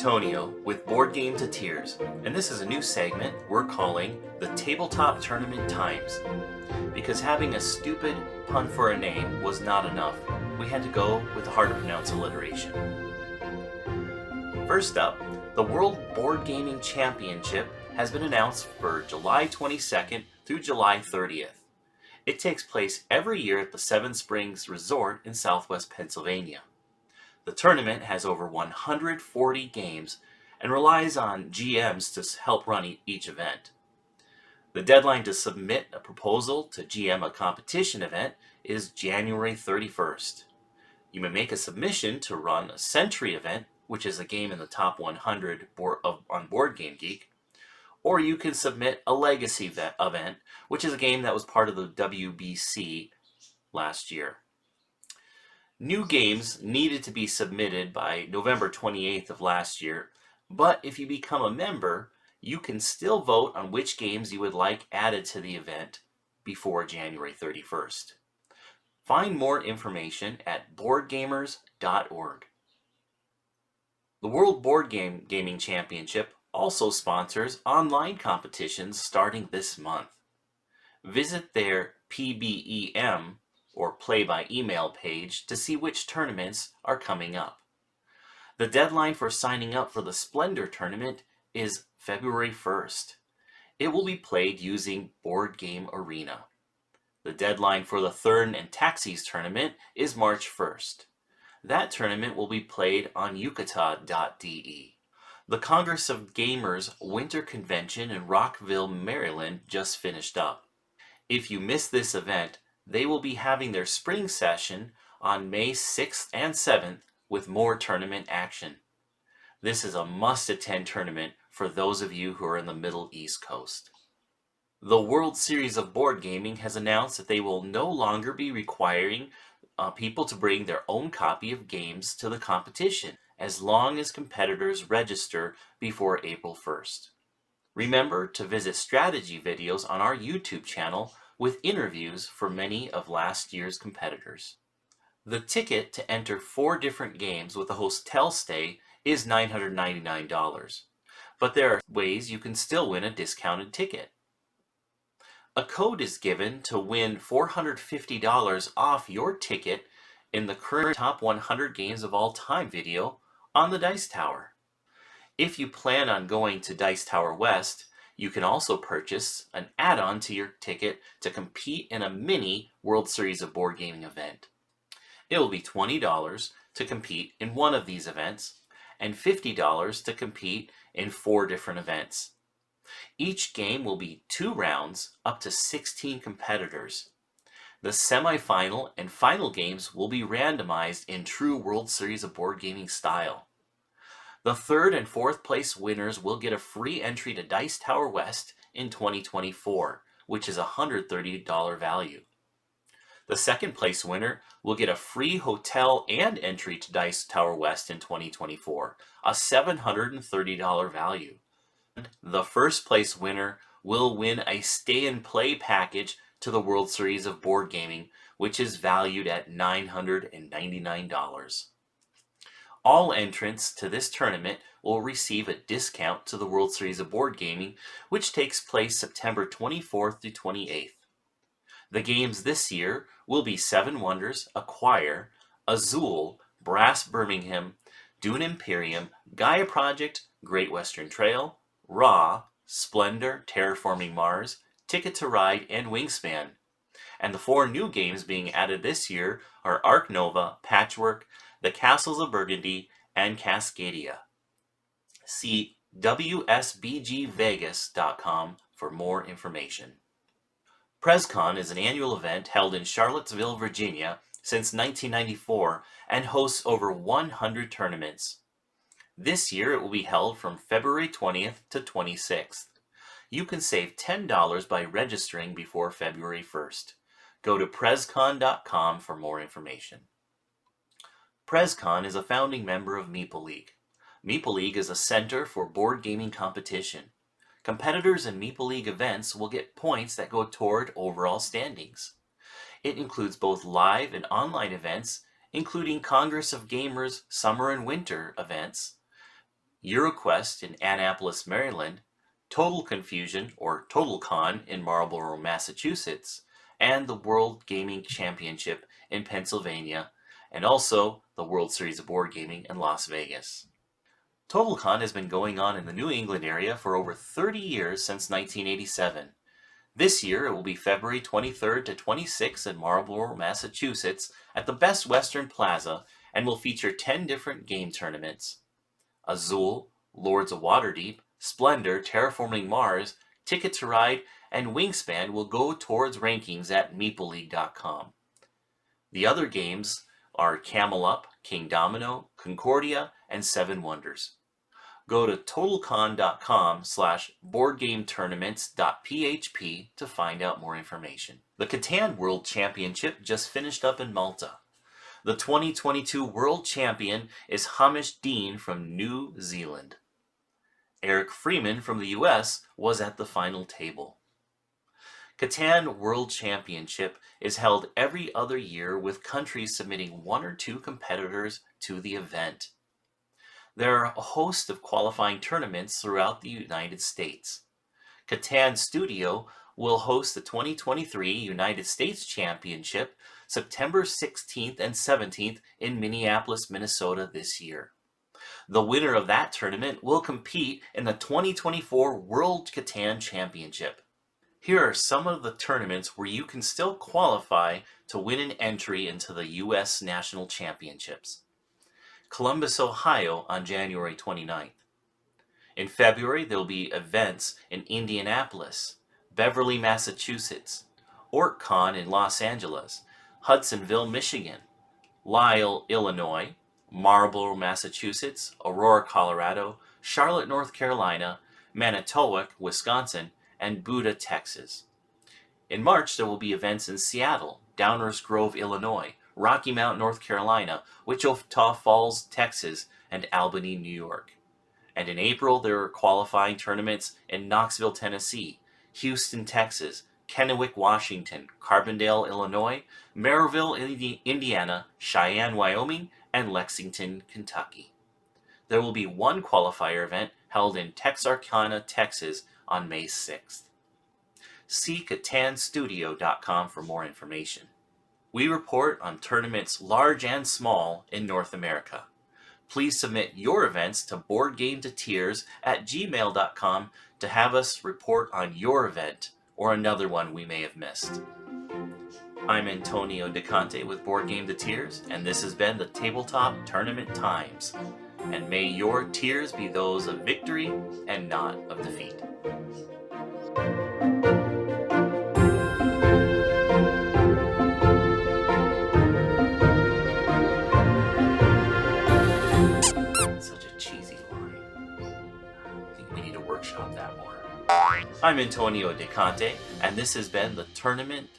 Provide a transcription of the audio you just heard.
Antonio with Board Game to Tears, and this is a new segment we're calling the Tabletop Tournament Times. Because having a stupid pun for a name was not enough, we had to go with the hard to pronounce alliteration. First up, the World Board Gaming Championship has been announced for July 22nd through July 30th. It takes place every year at the Seven Springs Resort in Southwest Pennsylvania. The tournament has over 140 games and relies on GMs to help run each event. The deadline to submit a proposal to GM a competition event is January 31st. You may make a submission to run a Century event, which is a game in the top 100 on Board Game Geek, or you can submit a Legacy event, which is a game that was part of the WBC last year. New games needed to be submitted by November 28th of last year, but if you become a member, you can still vote on which games you would like added to the event before January 31st. Find more information at boardgamers.org. The World Board Gaming Championship also sponsors online competitions starting this month. Visit their PBEM or Play by Email page to see which tournaments are coming up. The deadline for signing up for the Splendor tournament is February 1st. It will be played using Board Game Arena. The deadline for the Thurn and Taxis tournament is March 1st. That tournament will be played on yucata.de. The Congress of Gamers Winter Convention in Rockville, Maryland just finished up. If you miss this event, they will be having their spring session on May 6th and 7th with more tournament action. This is a must-attend tournament for those of you who are in the Middle East Coast. The World Series of Board Gaming has announced that they will no longer be requiring people to bring their own copy of games to the competition, as long as competitors register before April 1st. Remember to visit strategy videos on our YouTube channel with interviews for many of last year's competitors. The ticket to enter 4 different games with a hotel stay is $999, but there are ways you can still win a discounted ticket. A code is given to win $450 off your ticket in the current Top 100 Games of All Time video on the Dice Tower. If you plan on going to Dice Tower West, you can also purchase an add-on to your ticket to compete in a mini World Series of Board Gaming event. It will be $20 to compete in one of these events and $50 to compete in 4 different events. Each game will be 2 rounds, up to 16 competitors. The semifinal and final games will be randomized in true World Series of Board Gaming style. The 3rd and 4th place winners will get a free entry to Dice Tower West in 2024, which is a $130 value. The 2nd place winner will get a free hotel and entry to Dice Tower West in 2024, a $730 value. The 1st place winner will win a stay and play package to the World Series of Board Gaming, which is valued at $999. All entrants to this tournament will receive a discount to the World Series of Board Gaming, which takes place September 24th through 28th. The games this year will be Seven Wonders, Acquire, Azul, Brass Birmingham, Dune Imperium, Gaia Project, Great Western Trail, Raw, Splendor, Terraforming Mars, Ticket to Ride, and Wingspan. And the 4 new games being added this year are Arc Nova, Patchwork, The Castles of Burgundy, and Cascadia. See WSBGVegas.com for more information. Prezcon is an annual event held in Charlottesville, Virginia since 1994 and hosts over 100 tournaments. This year it will be held from February 20th to 26th. You can save $10 by registering before February 1st. Go to prezcon.com for more information. Prezcon is a founding member of Meeple League. Meeple League is a center for board gaming competition. Competitors in Meeple League events will get points that go toward overall standings. It includes both live and online events, including Congress of Gamers Summer and Winter events, EuroQuest in Annapolis, Maryland, Total Confusion or Total Con in Marlborough, Massachusetts, and the World Gaming Championship in Pennsylvania, and also the World Series of Board Gaming in Las Vegas. TotalCon has been going on in the New England area for over 30 years since 1987. This year it will be February 23rd to 26th in Marlborough, Massachusetts at the Best Western Plaza and will feature 10 different game tournaments. Azul, Lords of Waterdeep, Splendor, Terraforming Mars, Ticket to Ride, and Wingspan will go towards rankings at MeepleLeague.com. The other games are Camel Up, King Domino, Concordia, and Seven Wonders. Go to totalcon.com/boardgametournaments.php to find out more information. The Catan World Championship just finished up in Malta. The 2022 World Champion is Hamish Dean from New Zealand. Eric Freeman from the US was at the final table. Catan World Championship is held every other year with countries submitting 1 or 2 competitors to the event. There are a host of qualifying tournaments throughout the United States. Catan Studio will host the 2023 United States Championship September 16th and 17th in Minneapolis, Minnesota this year. The winner of that tournament will compete in the 2024 World Catan Championship. Here are some of the tournaments where you can still qualify to win an entry into the U.S. National Championships. Columbus, Ohio on January 29th. In February, there will be events in Indianapolis, Beverly, Massachusetts, OrtCon in Los Angeles, Hudsonville, Michigan, Lisle, Illinois, Marlborough, Massachusetts, Aurora, Colorado, Charlotte, North Carolina, Manitowoc, Wisconsin, and Buda, Texas. In March, there will be events in Seattle, Downers Grove, Illinois, Rocky Mount, North Carolina, Wichita Falls, Texas, and Albany, New York. And in April, there are qualifying tournaments in Knoxville, Tennessee, Houston, Texas, Kennewick, Washington, Carbondale, Illinois, Merrillville, Indiana, Cheyenne, Wyoming, and Lexington, Kentucky. There will be one qualifier event held in Texarkana, Texas on May 6th. See CatanStudio.com for more information. We report on tournaments large and small in North America. Please submit your events to boardgametotears@gmail.com to have us report on your event or another one we may have missed. I'm Antonio DeConte with Board Game to Tears, and this has been the Tabletop Tournament Times. And may your tears be those of victory and not of defeat. Such a cheesy line. I think we need to workshop that more. I'm Antonio DeConte, and this has been the Tournament